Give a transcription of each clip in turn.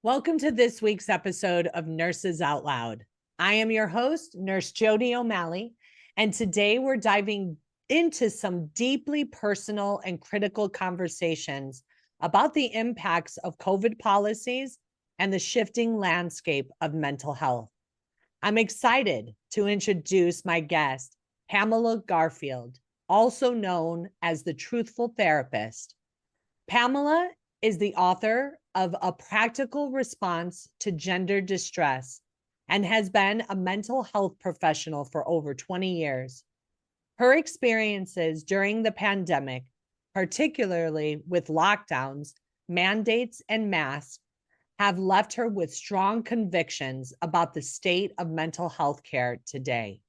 Welcome to this week's episode of Nurses Out Loud. I am your host, Nurse Jodi O'Malley, and today we're diving into some deeply personal and critical conversations about the impacts of COVID policies and the shifting landscape of mental health. I'm excited to introduce my guest, Pamela Garfield, also known as the Truthful Therapist. Pamela is the author of A Practical Response to Gender Distress and has been a mental health professional for over 20 years. Her experiences during the pandemic, particularly with lockdowns, mandates, and masks, have left her with strong convictions about the state of mental health care today.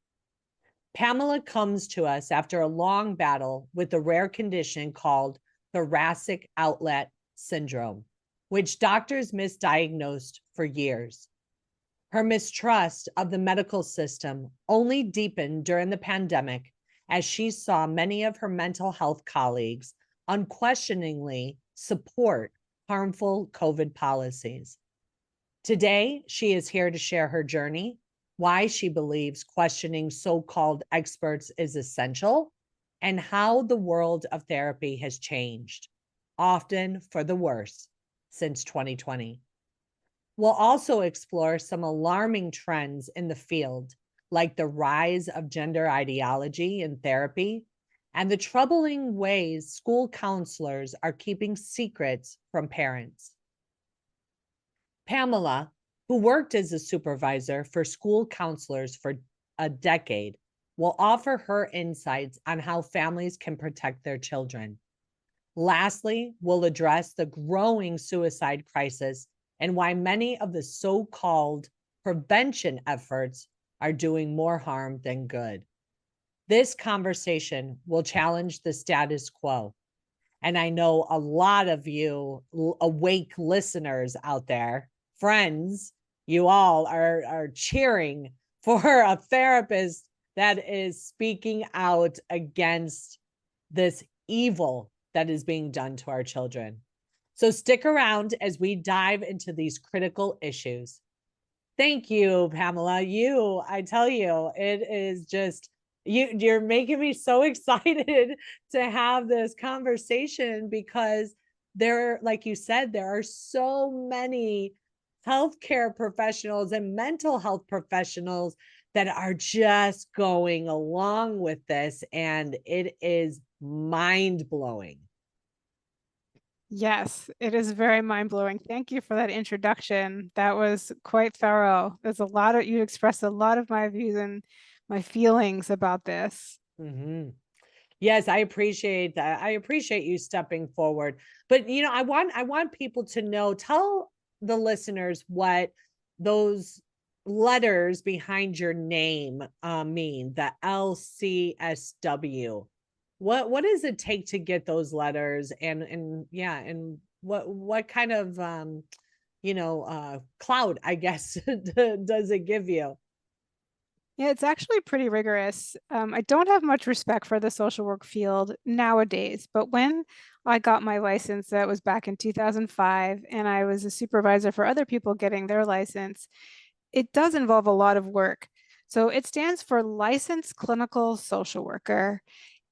Pamela comes to us after a long battle with a rare condition called thoracic outlet syndrome, which doctors misdiagnosed for years. Her mistrust of the medical system only deepened during the pandemic as she saw many of her mental health colleagues unquestioningly support harmful COVID policies. Today, she is here to share her journey, why she believes questioning so-called experts is essential, and how the world of therapy has changed, often for the worse, since 2020. We'll also explore some alarming trends in the field, like the rise of gender ideology in therapy and the troubling ways school counselors are keeping secrets from parents. Pamela, who worked as a supervisor for school counselors for a decade, will offer her insights on how families can protect their children. Lastly, we'll address the growing suicide crisis and why many of the so-called prevention efforts are doing more harm than good. This conversation will challenge the status quo. And I know a lot of you awake listeners out there, friends, you all are cheering for a therapist that is speaking out against this evil that is being done to our children. So stick around as we dive into these critical issues. Thank you, Pamela. I tell you, it is just you're making me so excited to have this conversation because like you said, there are so many healthcare professionals and mental health professionals that are just going along with this, and it is mind-blowing. Yes, it is very mind-blowing. Thank you for that introduction. That was quite thorough. You expressed a lot of my views and my feelings about this. Mm-hmm. Yes, I appreciate that. I appreciate you stepping forward. But I want people to know, tell the listeners what those letters behind your name mean, the LCSW. What does it take to get those letters, and what kind of clout, I guess, does it give you? Yeah, it's actually pretty rigorous. I don't have much respect for the social work field nowadays, but when I got my license, that was back in 2005, and I was a supervisor for other people getting their license. It does involve a lot of work. So it stands for Licensed Clinical Social Worker.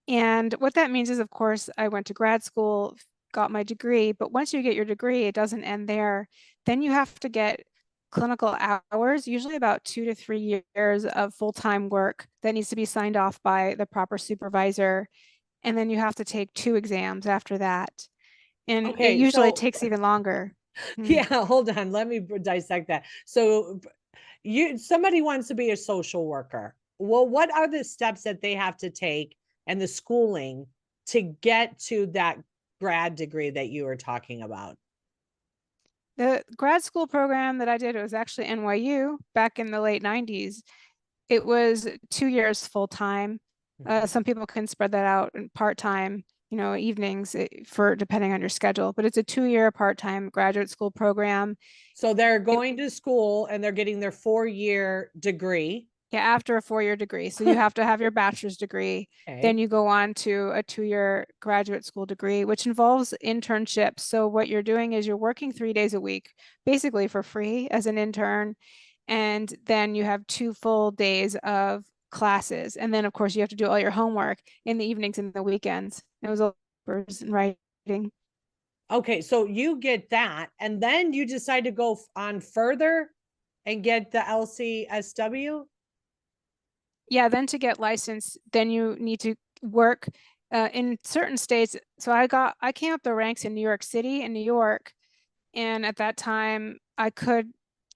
And what that means is, of course, I went to grad school, got my degree, but once you get your degree, it doesn't end there. Then you have to get clinical hours, usually about 2 to 3 years of full-time work that needs to be signed off by the proper supervisor. And then you have to take 2 exams after that. And it Okay, usually so takes even longer. yeah, hold on, let me dissect that. So somebody wants to be a social worker. Well, what are the steps that they have to take and the schooling to get to that grad degree that you were talking about? The grad school program that I did, it was actually NYU back in the late 90s. It was 2 years full time. Some people can spread that out in part time, evenings for depending on your schedule, but it's a 2 year part time graduate school program. So they're going to school and they're getting their 4-year degree. Yeah, after a 4-year degree. So you have to have your bachelor's degree. Then Okay. you go on to a 2-year graduate school degree, which involves internships. So what you're doing is you're working 3 days a week, basically for free as an intern. And then you have 2 full days of classes. And then, of course, you have to do all your homework in the evenings and the weekends. It was all papers and writing. Okay, so you get that, and then you decide to go on further and get the LCSW. Yeah, then to get licensed, then you need to work in certain states. So I came up the ranks in New York City and New York, and at that time I could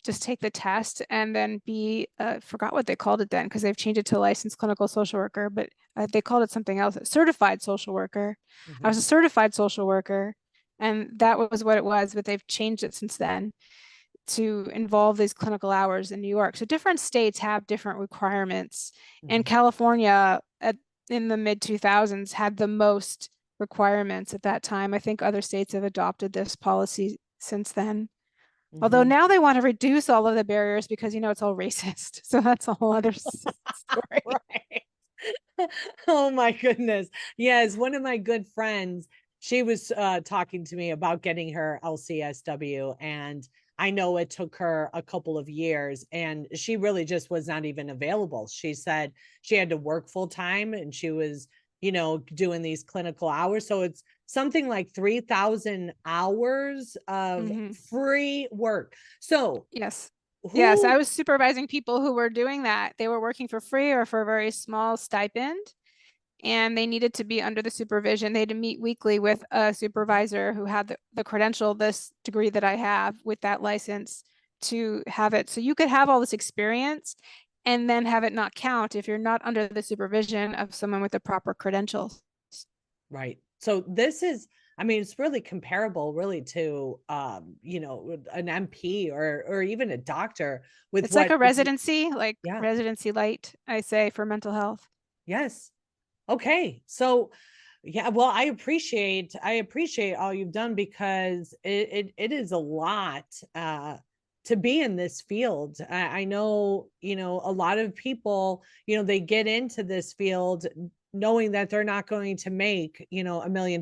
just take the test and then be forgot what they called it then because they've changed it to licensed clinical social worker, but they called it something else, certified social worker. I Mhm. was a certified social worker, and that was what it was, but they've changed it since then to involve these clinical hours in New York. So different states have different requirements. And Mhm. California in the mid 2000s had the most requirements at that time. I think other states have adopted this policy since then. Although Mhm. now they want to reduce all of the barriers because, it's all racist. So that's a whole other story. Right. Oh my goodness. Yes, one of my good friends, she was talking to me about getting her LCSW, and I know it took her a couple of years, and she really just was not even available. She said she had to work full time, and she was, doing these clinical hours. So it's something like 3,000 hours of Mhm. free work. So Yes. Yes, I who was supervising people who were doing that. They were working for free or for a very small stipend, and they needed to be under the supervision. They had to meet weekly with a supervisor who had the credential, this degree that I have with that license to have it. So you could have all this experience and then have it not count if you're not under the supervision of someone with the proper credentials. Right. So this is, I mean, it's really comparable really to an MP or even a doctor with It's like what a is residency, like yeah. residency light, I say, for mental health. Yes. Okay. So yeah, well, I appreciate all you've done because it is a lot to be in this field. I know, a lot of people, they get into this field knowing that they're not going to make, $1 million.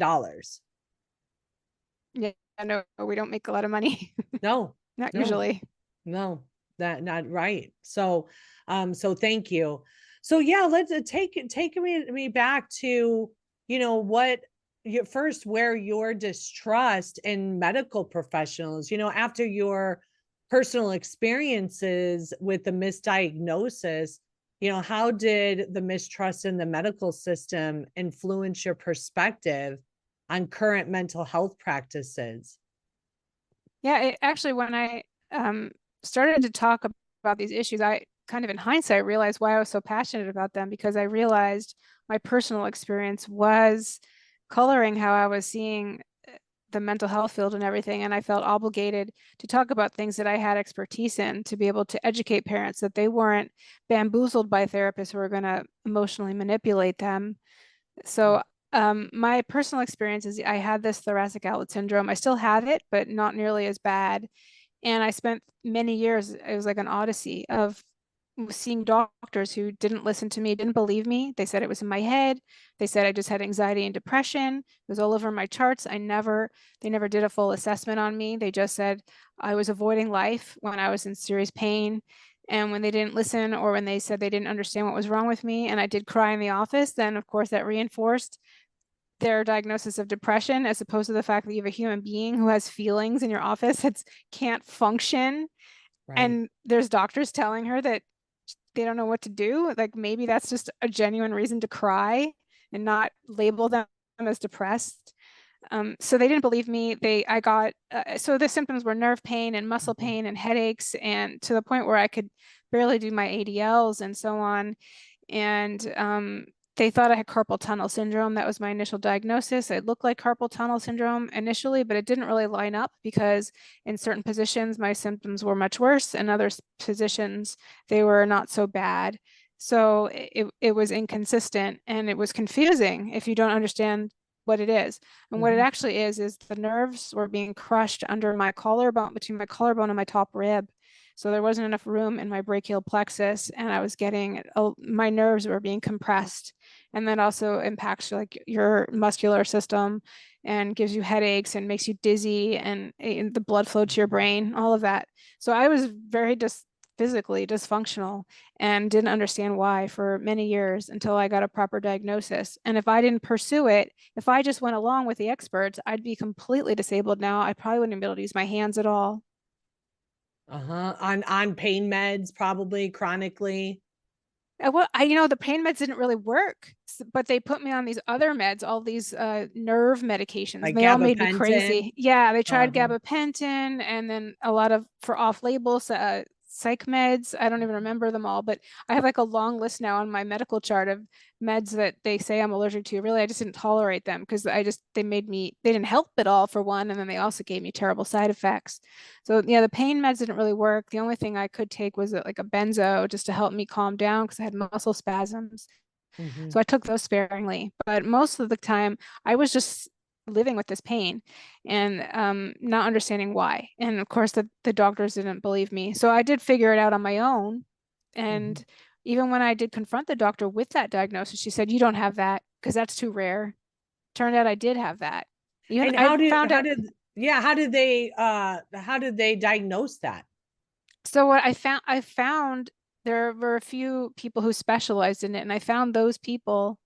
Yeah, no, we don't make a lot of money. No, Not no, usually. no, that not right. So thank you. So yeah, let's take me back to, what your first where your distrust in medical professionals, after your personal experiences with the misdiagnosis, how did the mistrust in the medical system influence your perspective on current mental health practices? Yeah, actually, when I started to talk about these issues, I kind of in hindsight realized why I was so passionate about them because I realized my personal experience was coloring how I was seeing the mental health field and everything. And I felt obligated to talk about things that I had expertise in to be able to educate parents that they weren't bamboozled by therapists who were going to emotionally manipulate them. Mm. So my personal experience is I had this thoracic outlet syndrome. I still have it, but not nearly as bad. And I spent many years, it was like an odyssey of seeing doctors who didn't listen to me, didn't believe me. They said it was in my head. They said I just had anxiety and depression. It was all over my charts. They never did a full assessment on me. They just said I was avoiding life when I was in serious pain. And when they didn't listen or when they said they didn't understand what was wrong with me and I did cry in the office, then of course that reinforced their diagnosis of depression as opposed to the fact that you have a human being who has feelings in your office that can't function. Right. And there's doctors telling her that they don't know what to do. Like maybe that's just a genuine reason to cry and not label them as depressed. So they didn't believe me. I got, so the symptoms were nerve pain and muscle Mhm. pain and headaches, and to the point where I could barely do my ADLs and so on. And they thought I had carpal tunnel syndrome. That was my initial diagnosis. It looked like carpal tunnel syndrome initially, but it didn't really line up because in certain positions, my symptoms were much worse. In other positions, they were not so bad. So it was inconsistent and it was confusing if you don't understand what it is. And what it Mhm. actually is the nerves were being crushed under my collarbone, between my collarbone and my top rib. So there wasn't enough room in my brachial plexus, and I was getting, my nerves were being compressed. And that also impacts like your muscular system and gives you headaches and makes you dizzy, and the blood flow to your brain, all of that. So I was very just physically dysfunctional and didn't understand why for many years until I got a proper diagnosis. And if I didn't pursue it, if I just went along with the experts, I'd be completely disabled now. I probably wouldn't be able to use my hands at all. On pain meds, probably chronically. Well, the pain meds didn't really work, but they put me on these other meds, all these nerve medications, and Like they all made me gabapentin. crazy. Yeah, they tried Uh-huh. gabapentin and then a lot of for off-label psych meds. I don't even remember them all, but I have like a long list now on my medical chart of meds that they say I'm allergic to. Really, I just didn't tolerate them because they didn't help at all for one, and then they also gave me terrible side effects. So yeah, the pain meds didn't really work. The only thing I could take was like a benzo just to help me calm down because I had muscle spasms. Mhm. So I took those sparingly. But most of the time, I was just living with this pain and not understanding why. And of course, the doctors didn't believe me. So I did figure it out on my own. Mhm. And even when I did confront the doctor with that diagnosis, she said, "You don't have that because that's too rare." Turned out I did have that. Even And I found how out. did yeah, how did they diagnose that? So what I found there were a few people who specialized in it, and I found those people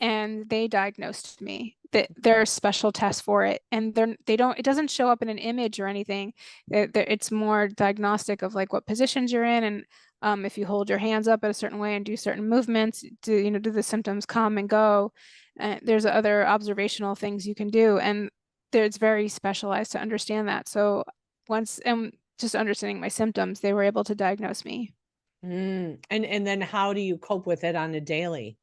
and they diagnosed me. That there are special tests for it, and they don't. It doesn't show up in an image or anything. It's more diagnostic of like what positions you're in, and if you hold your hands up in a certain way and do certain movements, do the symptoms come and go? There's other observational things you can do, and it's very specialized to understand that. So once just understanding my symptoms, they were able to diagnose me. And then how do you cope with it on a daily?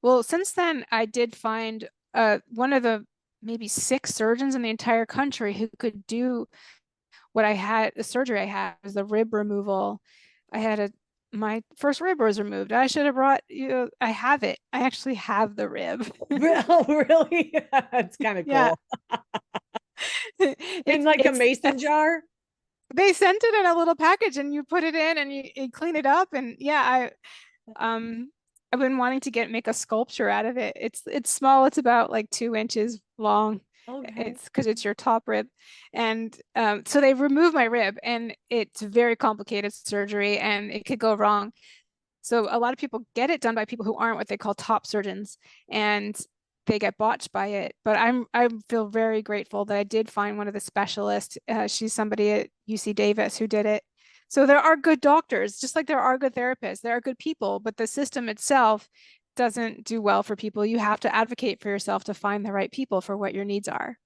Well, since then, I did find one of the maybe six surgeons in the entire country who could do what I had, the surgery I had was the rib removal. I had my first rib was removed. I should have brought you, I have it. I actually have the rib. Oh, really? It's kind of Yeah. cool. In It's like a it's mason jar? they sent it in a little package and you put it in and you clean it up, and yeah, Um, I've been wanting to make a sculpture out of it. It's small. It's about like 2 inches long. Okay. It's because it's your top rib, and so they removed my rib, and it's very complicated surgery, and it could go wrong. So a lot of people get it done by people who aren't what they call top surgeons, and they get botched by it. But I feel very grateful that I did find one of the specialists. She's somebody at UC Davis who did it. So there are good doctors, just like there are good therapists. There are good people, but the system itself doesn't do well for people. You have to advocate for yourself to find the right people for what your needs are.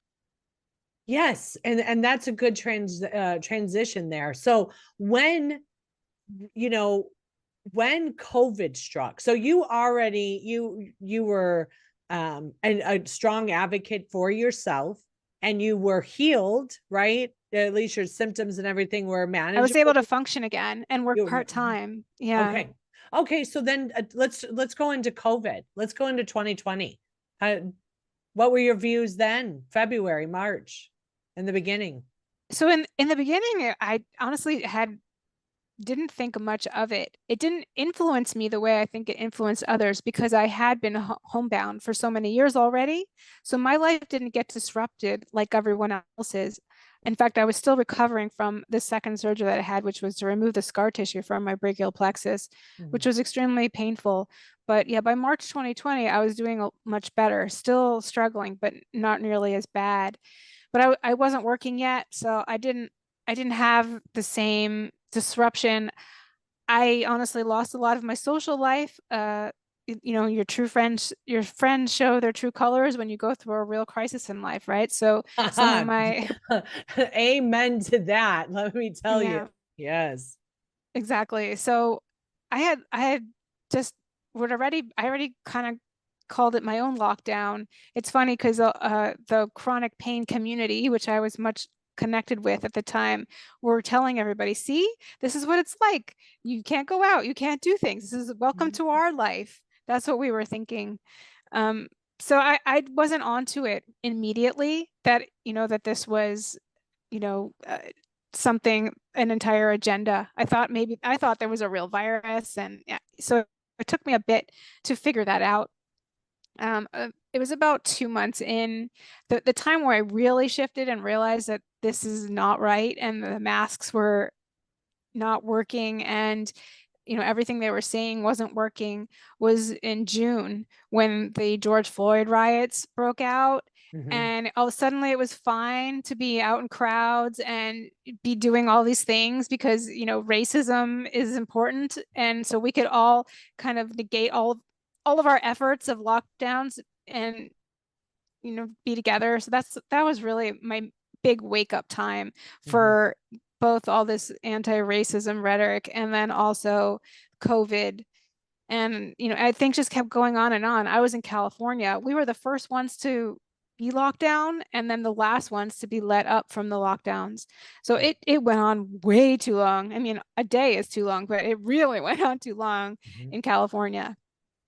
Yes, and that's a good transition there. So when you know when COVID struck, so you were a strong advocate for yourself and you were healed, right? At least your symptoms and everything were I was able manageable. to function again and work You, part-time. Yeah. okay. Okay, so then let's go into COVID. Let's go into 2020. Uh, what were your views then? February, March, in the beginning? So in the beginning, I honestly had didn't think much of it. It didn't influence me the way I think it influenced others because I had been homebound for so many years already. So my life didn't get disrupted like everyone else's. In fact, I was still recovering from the second surgery that I had, which was to remove the scar tissue from my brachial plexus, which Mhm. was extremely painful. But yeah, by March 2020, I was doing much better, still struggling, but not nearly as bad. But I wasn't working yet, so I didn't have the same disruption. I honestly lost a lot of my social life. Your friends show their true colors when you go through a real crisis in life, right? So some of my, Amen to that. Let me tell you. yeah, Yes. exactly. So I had just I already kind of called it my own lockdown. It's funny because the chronic pain community, which I was much connected with at the time, were telling everybody, see, this is what it's like. You can't go out, you can't do things. This is welcome to our life. That's what we were thinking. Um, so I wasn't onto it immediately that, that this was, you know, uh, something, an entire agenda. I thought there was a real virus, and yeah, so it took me a bit to figure that out. It was about 2 months in the time where I really shifted and realized that this is not right, and the masks were not working, and everything they were saying wasn't working, was in June when the George Floyd riots broke out. Mhm. And all suddenly it was fine to be out in crowds and be doing all these things because racism is important, and so we could all kind of negate all of our efforts of lockdowns and be together. So that was really my big wake up time Mhm. for both all this anti-racism rhetoric and then also COVID. And I think just kept going on and on. I was in California. We were the first ones to be locked down and then the last ones to be let up from the lockdowns. So it went on way too long. I mean, a day is too long, but it really went on too long Mhm. in California.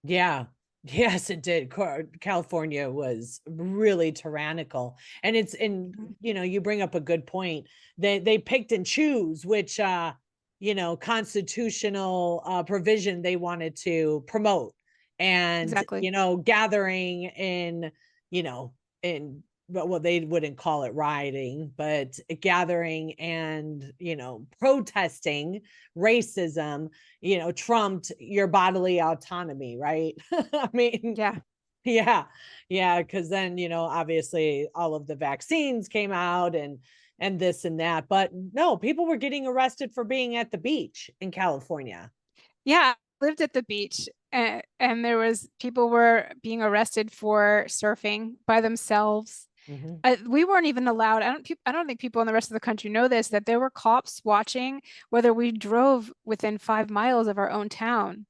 Yeah. Yes, it did. California was really tyrannical. And Mhm. you bring up a good point. They picked and choose which constitutional provision they wanted to promote. And, Exactly. gathering in, you know, in well, they wouldn't call it rioting, but gathering and, protesting racism, trumped your bodily autonomy, right? I mean, Yeah. yeah, yeah, because then, obviously all of the vaccines came out and this and that. But no, people were getting arrested for being at the beach in California. Yeah, I lived at the beach, and there was people were being arrested for surfing by themselves. Mhm. We weren't even allowed. I don't think people in the rest of the country know this, that there were cops watching whether we drove within 5 miles of our own town.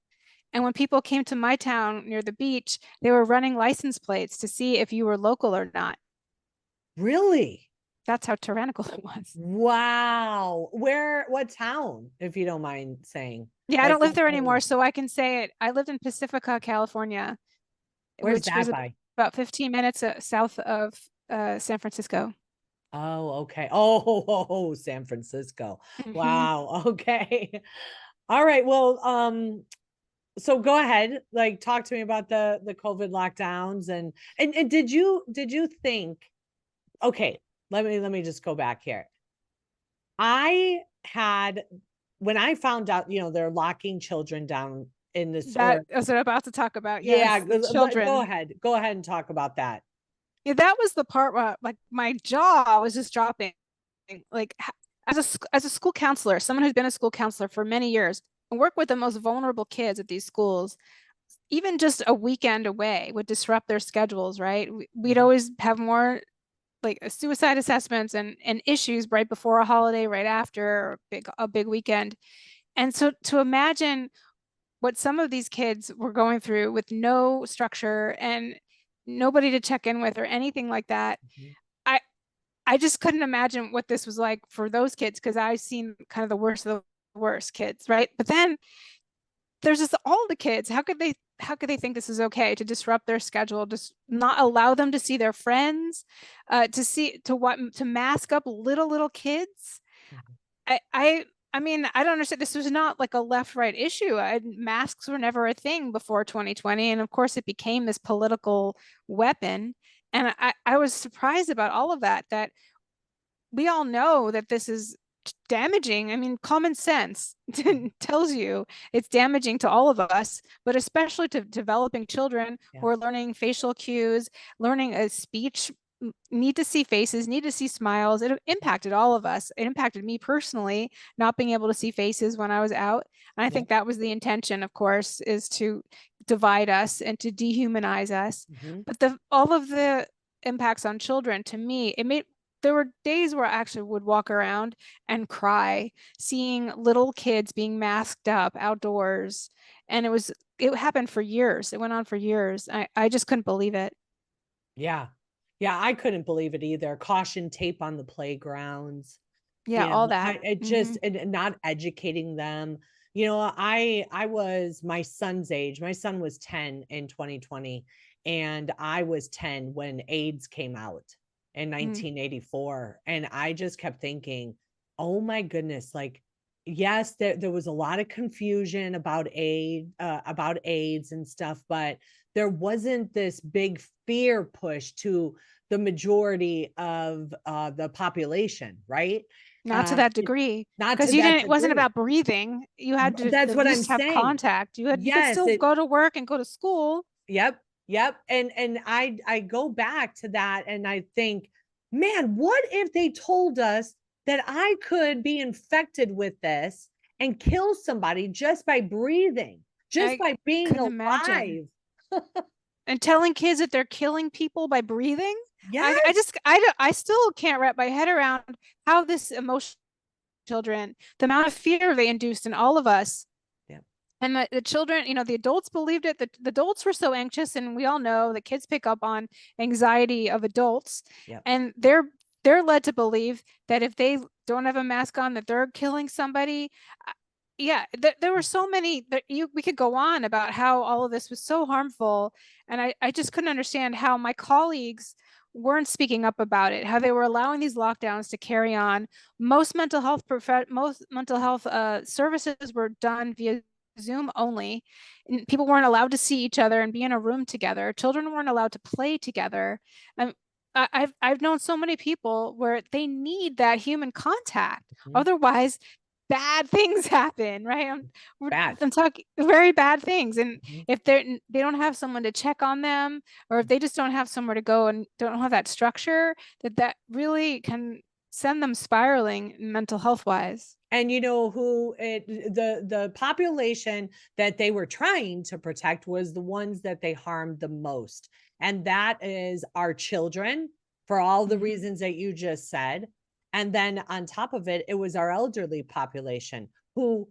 And when people came to my town near the beach, they were running license plates to see if you were local or not. Really? That's how tyrannical it was. Wow. What town, if you don't mind saying? Yeah, I Like don't live what there area? anymore, so I can say it. I lived in Pacifica, California, Where's which was that by? about 15 minutes south of San Francisco. Oh, okay. Oh, San Francisco. Hmm. Wow. Okay. All right. Well, so go ahead, like talk to me about the COVID lockdowns and did you think, okay, let me just go back here. I had when I found out, they're locking children down in this That or is what I'm about to talk about. yeah, Yes, the go children. ahead. Go ahead and talk about that. Yeah, that was the part where like my jaw was just dropping. Like as a school counselor, someone who's been a school counselor for many years and work with the most vulnerable kids at these schools, even just a weekend away would disrupt their schedules, right? We'd Mhm. always have more like suicide assessments and issues right before a holiday, right after a big weekend. And so to imagine what some of these kids were going through with no structure and nobody to check in with or anything like that, Mhm. I I just couldn't imagine what this was like for those kids because I've seen kind of the worst of the worst kids, right? But then there's just all the kids. How could they think this is okay to disrupt their schedule, just not allow them to see their friends, to mask up little kids? Mhm. I I I mean, I don't understand. This was not like a left-right issue. Masks were never a thing before 2020, and of course, it became this political weapon. And I was surprised about all of that. That we all know that this is damaging. I mean, common sense Mhm. tells you it's damaging to all of us, but especially to developing children who Yeah. are learning facial cues, learning a speech, need to see faces, need to see smiles. It impacted all of us. It impacted me personally, not being able to see faces when I was out. And I Yeah. think that was the intention, of course, is to divide us and to dehumanize us. Mhm. But the all of the impacts on children, to me, it made there were days where I actually would walk around and cry, seeing little kids being masked up outdoors. And it happened for years. It went on for years. I just couldn't believe it. Yeah. Yeah, I couldn't believe it either. Caution tape on the playgrounds. Yeah, all I that. it Hmm. just and not educating them. I was my son's age. My son was 10 in 2020 and I was 10 when AIDS came out in Mm. 1984 and I just kept thinking, Oh my goodness. Like, yes, there was a lot of confusion about AIDS and stuff, but there wasn't this big fear push to the majority of the population, right? Not to that It, degree, not because to you that didn't, it wasn't degree. about breathing. You had to That's at what I'm least have saying. contact. You could Yes, still go to work and go to school. yep, yep. And I go back to that and I think, man, what if they told us that I could be infected with this and kill somebody just by breathing, just I by being couldn't imagine. alive? And telling kids that they're killing people by breathing. I Yes. just, I still can't wrap my head around how this emotional children, the amount of fear they induced in all of us. Yep. And the children, the adults believed it. The adults were so anxious, and we all know that kids pick up on anxiety of adults, Yep. and they're led to believe that if they don't have a mask on, that they're killing somebody. Yeah, there were so many that we could go on about how all of this was so harmful, and I just couldn't understand how my colleagues weren't speaking up about it, how they were allowing these lockdowns to carry on. Most mental health services were done via Zoom only, and people weren't allowed to see each other and be in a room together. Children weren't allowed to play together. And I've known so many people where they need that human contact. Mhm. Otherwise, bad things happen, right? Bad. I'm talking very bad things. And Mhm. if they don't have someone to check on them, or if they just don't have somewhere to go and don't have that structure, that really can send them spiraling mental health wise. And you know who the population that they were trying to protect was the ones that they harmed the most, and that is our children, for all the Mm-hmm. reasons that you just said. And then on top of it, it was our elderly population who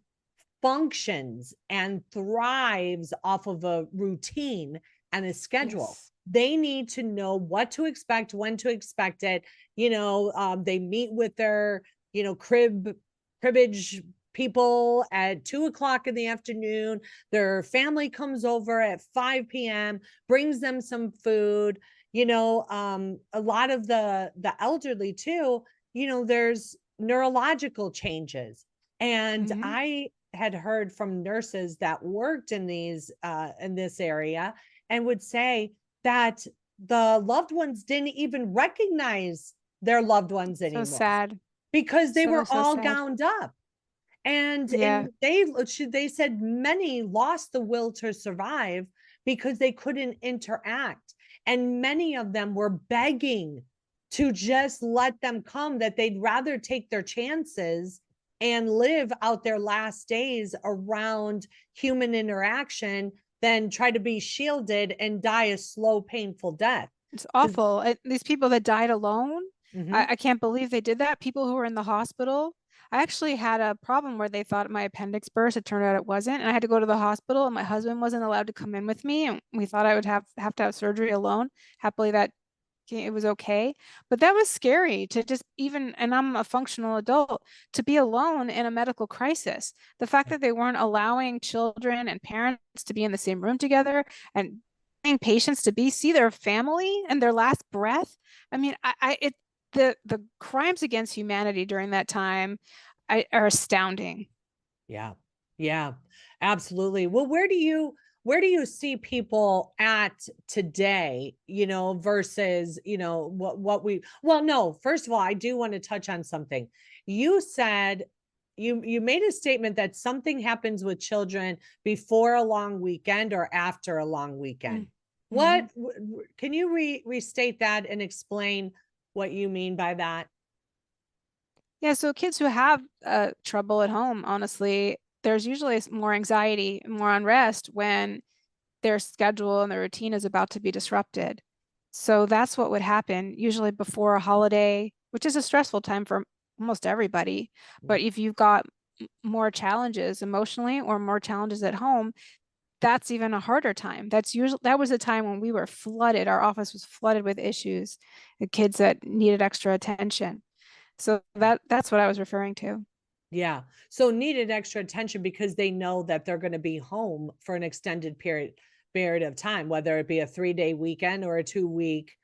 functions and thrives off of a routine and a schedule. Yes. They need to know what to expect, when to expect it. They meet with their, cribbage people at 2 o'clock in the afternoon. Their family comes over at 5 p.m., brings them some food. A lot of the elderly too, there's neurological changes. And Mm-hmm. I had heard from nurses that worked in this area and would say that the loved ones didn't even recognize their loved ones So anymore sad. because they So, were so all sad. gowned up. and Yeah. and they said many lost the will to survive because they couldn't interact, and many of them were begging to just let them come, that they'd rather take their chances and live out their last days around human interaction than try to be shielded and die a slow, painful death. It's awful. These people that died alone, Mm-hmm. I can't believe they did that. People who were in the hospital. I actually had a problem where they thought my appendix burst. It turned out it wasn't. And I had to go to the hospital, and my husband wasn't allowed to come in with me. And we thought I would have to have surgery alone. Happily, that it was okay. But that was scary to just even, and I'm a functional adult, to be alone in a medical crisis. The fact that they weren't allowing children and parents to be in the same room together and patients to see their family and their last breath. I mean, the crimes against humanity during that time are astounding. Yeah. Yeah, absolutely. Well, where do you see people at today, versus, what we well, no, first of all, I do want to touch on something. You said you made a statement that something happens with children before a long weekend or after a long weekend. Mm-hmm. Can you restate that and explain what you mean by that? Yeah, so kids who have trouble at home, honestly, there's usually more anxiety, more unrest when their schedule and their routine is about to be disrupted. So that's what would happen usually before a holiday, which is a stressful time for almost everybody. Mm. But if you've got more challenges emotionally or more challenges at home, that's even a harder time. That was a time when we were flooded. Our office was flooded with issues, the kids that needed extra attention. So that's what I was referring to. Yeah. So needed extra attention because they know that they're going to be home for an extended period of time, whether it be a 3-day weekend or a 2-week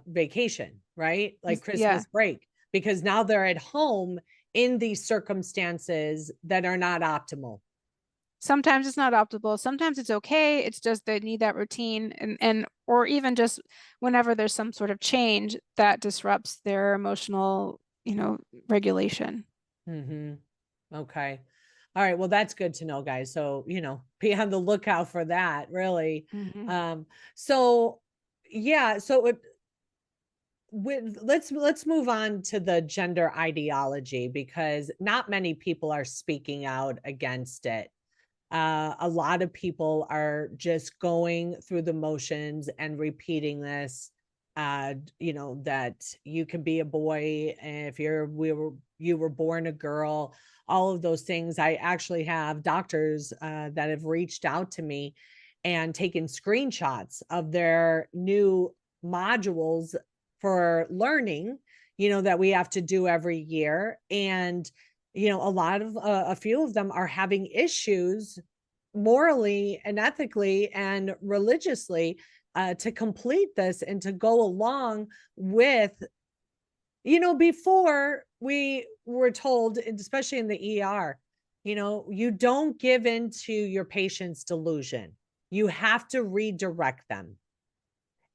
vacation, right? Like Yeah. Christmas break, because now they're at home in these circumstances that are not optimal. Sometimes it's not optimal. Sometimes it's okay. It's just they need that routine and or even just whenever there's some sort of change that disrupts their emotional, regulation. Mm-hmm. Okay. All right. Well, that's good to know, guys. So, be on the lookout for that, really. Mm-hmm. So yeah, so let's move on to the gender ideology, because not many people are speaking out against it. A lot of people are just going through the motions and repeating this. That you can be a boy if you were born a girl. All of those things. I actually have doctors that have reached out to me and taken screenshots of their new modules for learning, that we have to do every year. And a few of them are having issues morally and ethically and religiously to complete this and to go along with, before we were told, especially in the ER, you don't give in to your patient's delusion. You have to redirect them.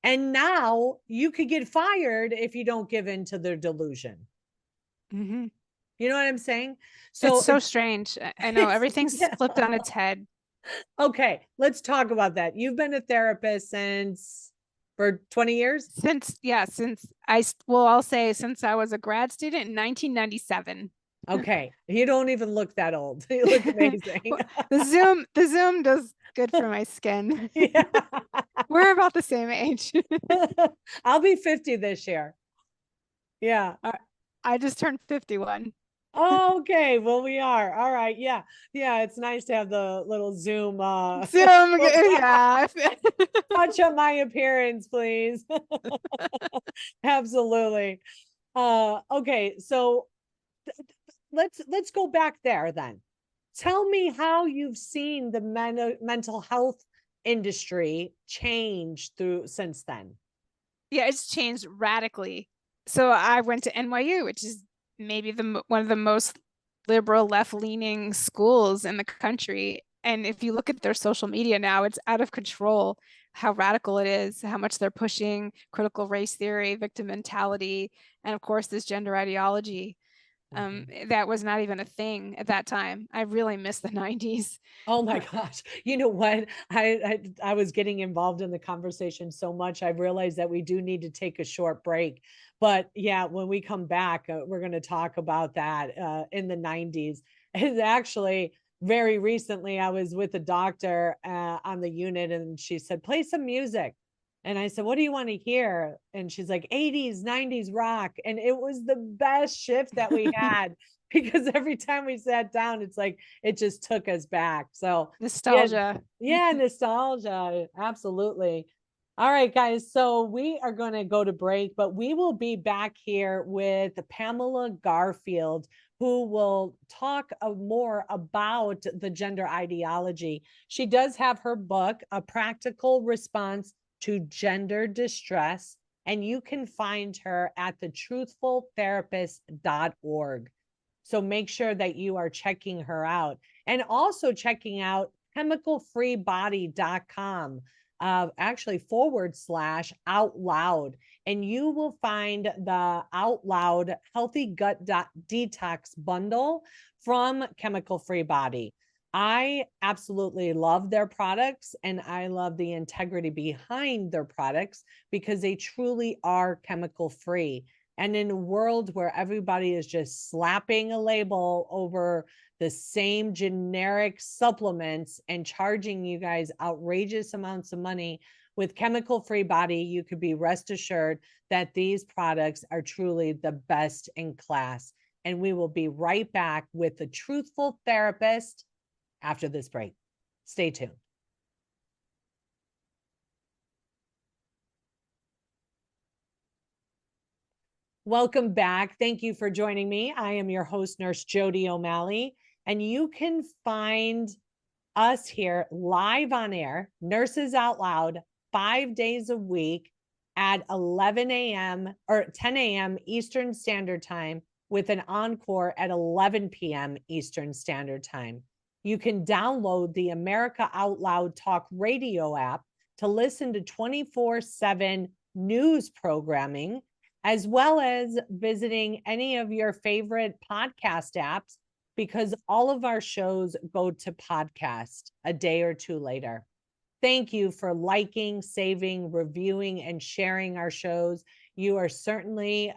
And now you could get fired if you don't give in to their delusion. Mm-hmm. You know what I'm saying? It's So so strange. I know everything's yeah. flipped on its head. Okay, let's talk about that. You've been a therapist for 20 years? I'll say since I was a grad student in 1997. Okay, you don't even look that old. You look amazing. The Zoom does good for my skin. Yeah. We're about the same age. I'll be 50 this year. Yeah. I just turned 51. Okay, well, we are. All right. Yeah. Yeah, it's nice to have the little Zoom Zoom, yeah. touch up my appearance, please. Absolutely. Okay, so let's go back there then. Tell me how you've seen the mental health industry change since then. Yeah, it's changed radically. So I went to NYU, which is maybe one of the most liberal left-leaning schools in the country. And if you look at their social media now, it's out of control how radical it is, how much they're pushing critical race theory, victim mentality, and of course this gender ideology. That was not even a thing at that time. I really miss the 90s. Oh my gosh. You know what? I was getting involved in the conversation so much. I realized that we do need to take a short break. But yeah, when we come back, we're going to talk about that in the 90s. And actually, very recently, I was with a doctor on the unit and she said, play some music. And I said, what do you want to hear? And she's like, 80s, 90s rock. And it was the best shift that we had because every time we sat down, it's like it just took us back. So Nostalgia. yeah, nostalgia. Absolutely. All right, guys. So we are going to go to break, but we will be back here with Pamela Garfield, who will talk more about the gender ideology. She does have her book, A Practical Response to Gender Distress, and you can find her at the truthfultherapist.org. So make sure that you are checking her out and also checking out chemicalfreebody.com, actually /out loud. And you will find the Out Loud Healthy Gut Detox bundle from Chemical Free Body. I absolutely love their products and I love the integrity behind their products because they truly are chemical free. And in a world where everybody is just slapping a label over the same generic supplements and charging you guys outrageous amounts of money, with Chemical Free Body, you could be rest assured that these products are truly the best in class. And we will be right back with the Truthful Therapist after this break. Stay tuned. Welcome back. Thank you for joining me. I am your host, Nurse Jodi O'Malley, and you can find us here live on air, Nurses Out Loud, 5 days a week at 11 a.m. or 10 a.m. Eastern Standard Time, with an encore at 11 p.m. Eastern Standard Time. You can download the America Out Loud Talk Radio app to listen to 24/7 news programming, as well as visiting any of your favorite podcast apps, because all of our shows go to podcast a day or two later. Thank you for liking, saving, reviewing, and sharing our shows. You are certainly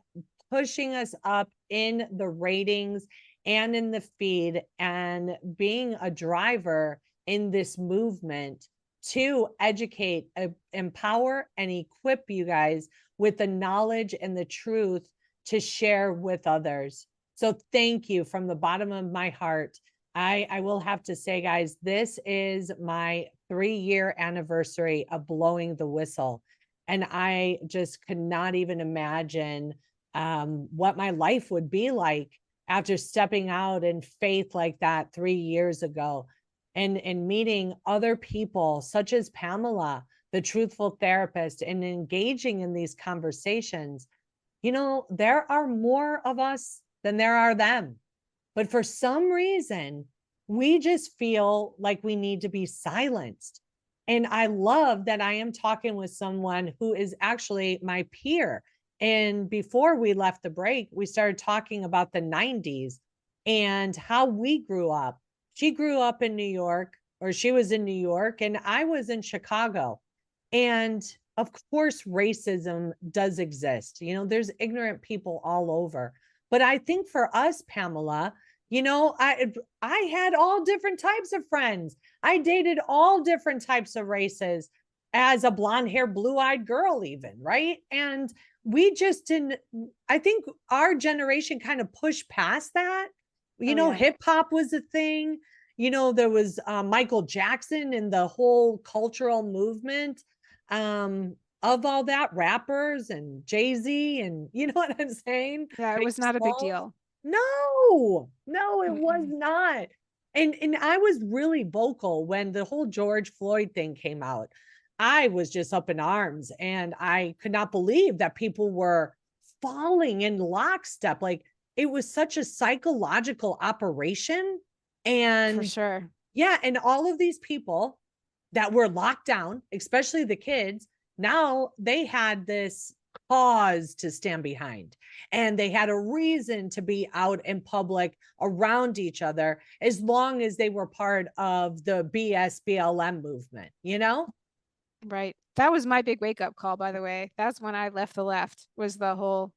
pushing us up in the ratings and in the feed, and being a driver in this movement to educate, empower, and equip you guys with the knowledge and the truth to share with others. So thank you from the bottom of my heart. I will have to say, guys, this is my 3-year anniversary of blowing the whistle. And I just could not even imagine what my life would be like after stepping out in faith like that 3 years ago, and meeting other people such as Pamela, the Truthful Therapist, and engaging in these conversations. There are more of us than there are them. But for some reason, we just feel like we need to be silenced. And I love that I am talking with someone who is actually my peer. And before we left the break, we started talking about the 90s and how we grew up. She grew up in New York, or she was in New York, and I was in Chicago. And of course, racism does exist. There's ignorant people all over. But I think for us, Pamela, I had all different types of friends. I dated all different types of races as a blonde hair, blue eyed girl, even, right? And we just didn't, I think our generation kind of pushed past that. Hip hop was a thing. There was Michael Jackson and the whole cultural movement of all that, rappers and Jay-Z, and you know what I'm saying? Yeah, it was not a big deal. No, it was not. And I was really vocal when the whole George Floyd thing came out. I was just up in arms, and I could not believe that people were falling in lockstep. Like, it was such a psychological operation. And for sure. Yeah, and all of these people that were locked down, especially the kids, now they had this cause to stand behind, and they had a reason to be out in public around each other, as long as they were part of the BLM movement, Right. That was my big wake up call, by the way. That's when I left the left, was the whole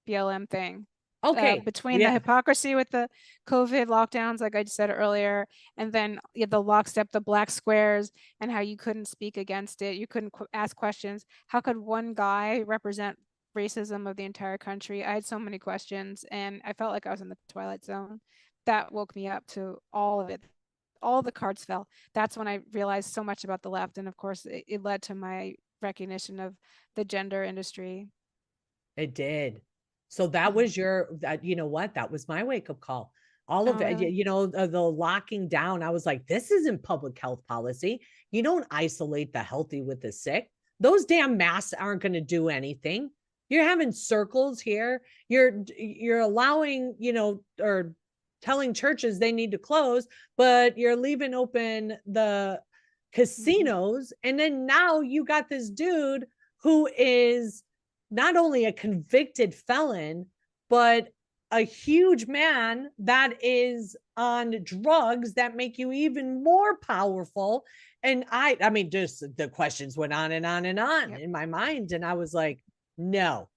BLM thing. Okay. Between the hypocrisy with the COVID lockdowns, like I just said earlier, and then the lockstep, the black squares, and how you couldn't speak against it. You couldn't ask questions. How could one guy represent racism of the entire country? I had so many questions, and I felt like I was in the Twilight Zone. That woke me up to all of it. All the cards fell. That's when I realized so much about the left. And of course, it led to my recognition of the gender industry. It did. So that was that was my wake up call. All of it, really? the locking down. I was like, this isn't public health policy. You don't isolate the healthy with the sick. Those damn masks aren't going to do anything. You're having circles here. You're allowing, or telling churches they need to close, but you're leaving open the casinos. And then now you got this dude who is not only a convicted felon, but a huge man that is on drugs that make you even more powerful. And I mean, just the questions went on and on and on in my mind. And I was like, no.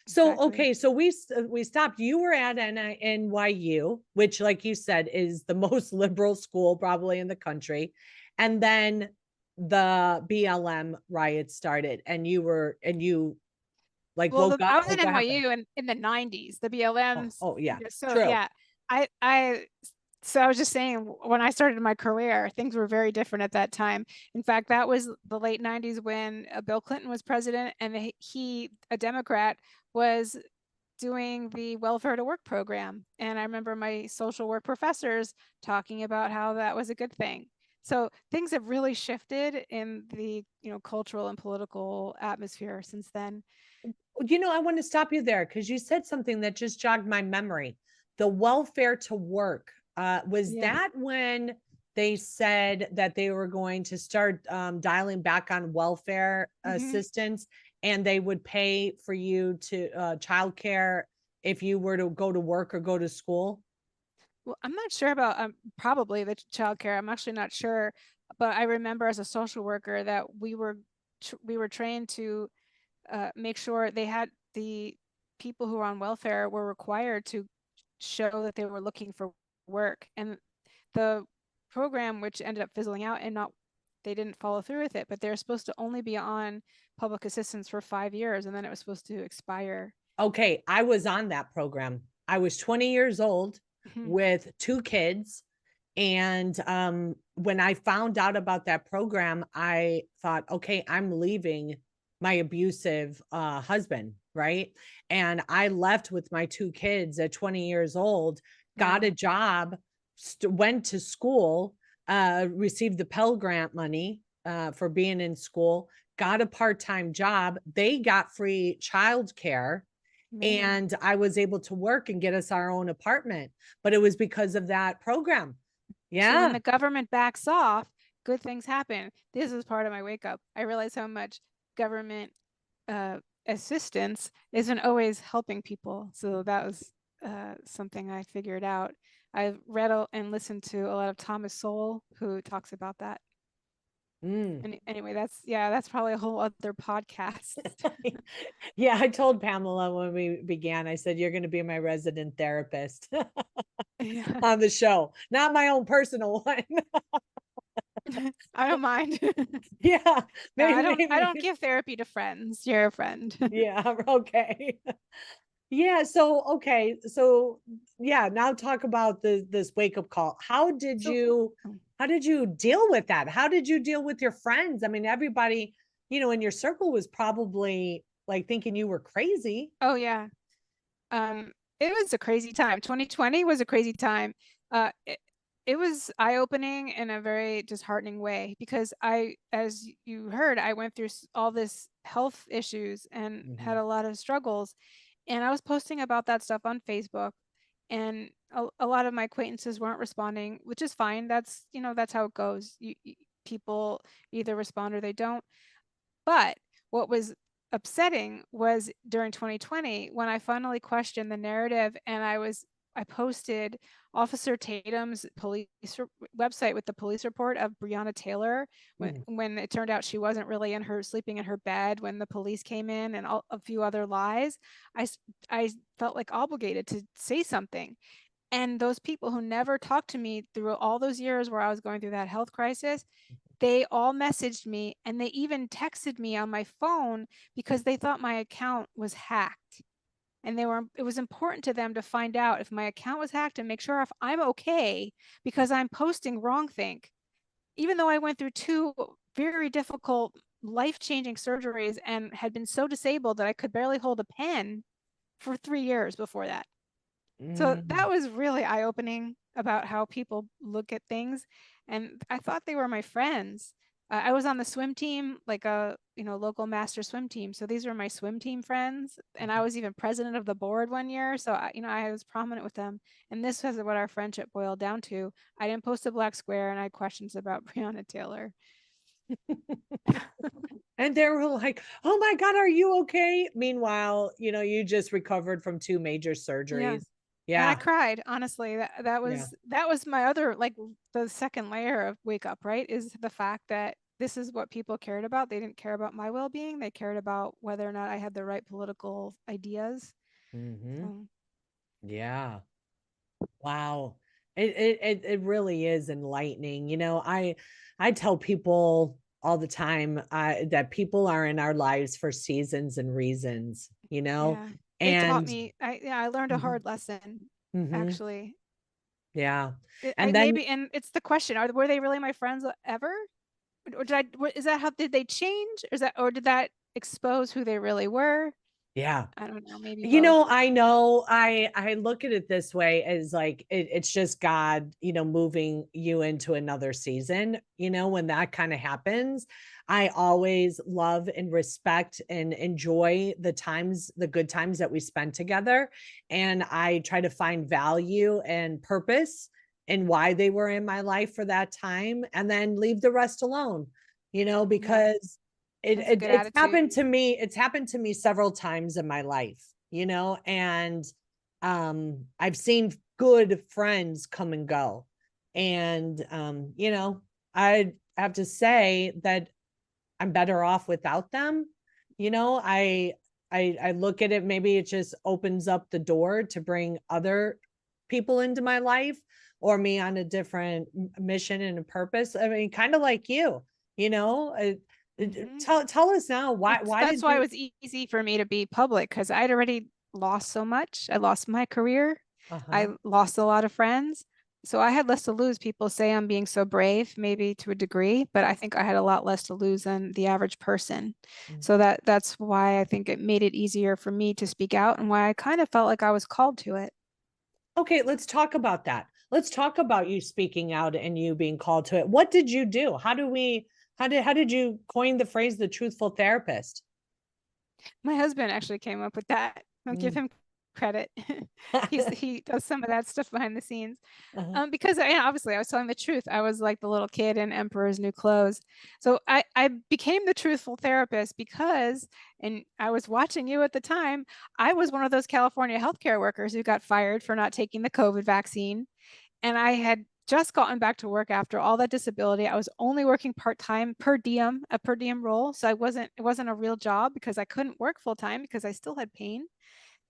So, okay. So we stopped. You were at NYU, which, like you said, is the most liberal school probably in the country. And then the BLM riots started, and you like well, woke up. I was at NYU in the 90s, the BLMs. Oh yeah. So True. yeah, so I was just saying, when I started my career, things were very different at that time. In fact, that was the late 90s when Bill Clinton was president, and he, a Democrat, was doing the welfare to work program. And I remember my social work professors talking about how that was a good thing. So things have really shifted in the cultural and political atmosphere since then. I want to stop you there because you said something that just jogged my memory. The welfare to work. Was Yeah. that when they said that they were going to start dialing back on welfare Hmm. assistance and they would pay for you to childcare if you were to go to work or go to school? Well, I'm not sure about probably the childcare. I'm actually not sure, but I remember as a social worker that we were trained to make sure they had the people who were on welfare were required to show that they were looking for work. And the program, which ended up fizzling out and not, they didn't follow through with it, but they're supposed to only be on public assistance for 5 years, and then it was supposed to expire. Okay, I was on that program. I was 20 years old Mhm. with two kids. And when I found out about that program, I thought, okay, I'm leaving my abusive husband, right? And I left with my two kids at 20 years old, got a Wow. job, went to school, received the Pell Grant money for being in school, got a part time job. They got free childcare Amazing. and I was able to work and get us our own apartment. But it was because of that program. See, when Yeah. the government backs off, good things happen. This is part of my wake up. I realize how much government uh, assistance isn't always helping people. So that was something I figured out. I've read and listened to a lot of Thomas Sowell, who talks about that. Mm. And anyway, that's probably a whole other podcast. Yeah, I told Pamela when we began, I said, you're going to be my resident therapist Yeah. on the show, not my own personal one. I don't mind. Yeah, No, maybe, I don't maybe. give therapy to friends. You're a friend. Yeah, okay. Yeah, so okay, so yeah, now talk about this wake up call. So How did you deal with that? How did you deal with your friends? I mean, everybody, in your circle was probably like thinking you were crazy. oh yeah. It was a crazy time. 2020 was a crazy time. It was eye-opening in a very disheartening way because as you heard, I went through all this health issues and had Mhm. a lot of struggles. And I was posting about that stuff on Facebook, and a lot of my acquaintances weren't responding, which is fine. That's how it goes. People either respond or they don't. But what was upsetting was during 2020 when I finally questioned the narrative and I posted Officer Tatum's police website with the police report of Breonna Taylor Mm. when it turned out she wasn't really in her sleeping in her bed when the police came in, and a few other lies. I felt like obligated to say something. And those people who never talked to me through all those years where I was going through that health crisis, they all messaged me, and they even texted me on my phone because they thought my account was hacked. And it was important to them to find out if my account was hacked and make sure if I'm okay because I'm posting wrongthink. Even though I went through two very difficult life-changing surgeries and had been so disabled that I could barely hold a pen for 3 years before that. So Mm. that was really eye-opening about how people look at things. And I thought they were my friends. I was on the swim team, like a local master swim team. So these were my swim team friends, and I was even president of the board one year. So I was prominent with them. And this was what our friendship boiled down to. I didn't post a black square, and I had questions about Breonna Taylor. And they were like, "Oh my God, are you okay?" Meanwhile, you just recovered from two major Yeah. surgeries. And I Yeah. cried, honestly. Yeah. That was my other, like, the second layer of wake up, right? Is the fact that this is what people cared about. They didn't care about my well-being. They cared about whether or not I had the right political ideas. Hmm. So, Yeah. Wow. It really is enlightening. I tell people all the time that people are in our lives for seasons and reasons, yeah. It taught and me I learned a mhm, hard lesson, mhm, actually. yeah. I And then maybe, and it's the question, were they really my friends ever? Or is that how did they change? Or did that expose who they really were? Yeah. I don't know, maybe You both. know, I look at it this way as like it's just God, moving you into another season. When that kind of happens, I always love and respect and enjoy the good times that we spent together. And I try to find value and purpose in why they were in my life for that time, and then leave the rest alone, Yeah, because that's a good it's attitude. happened to me. It's happened to me several times in my life, and I've seen good friends come and go. And I have to say that I'm better off without them. I look at it, maybe it just opens up the door to bring other people into my life, or me on a different mission and a purpose. I mean, kind of like you know. Hmm. Tell us now, why That's did why it you? was easy for me to be public, because I'd already lost so much. I lost my career. I Uh-huh. lost a lot of friends. So I had less to lose. People say I'm being so brave, maybe to a degree, but I think I had a lot less to lose than the average person. So that's why I think it made it easier for me to speak out, and why I kind of felt like I was called to it. Okay, let's talk about that. Let's talk about you speaking out and you being called to it. What did you do? How did you coin the phrase the truthful therapist? My husband actually came up with that. I'll give Mm. him credit. He does some of that stuff behind the scenes. Uh-huh. Because obviously I was telling the truth. I was like the little kid in Emperor's New Clothes. So I became the truthful therapist because, and I was watching you at the time, I was one of those California healthcare workers who got fired for not taking the COVID vaccine. And I had just gotten back to work after all that disability. I was only working part-time per diem, a per diem role. So it wasn't a real job because I couldn't work full time because I still had pain.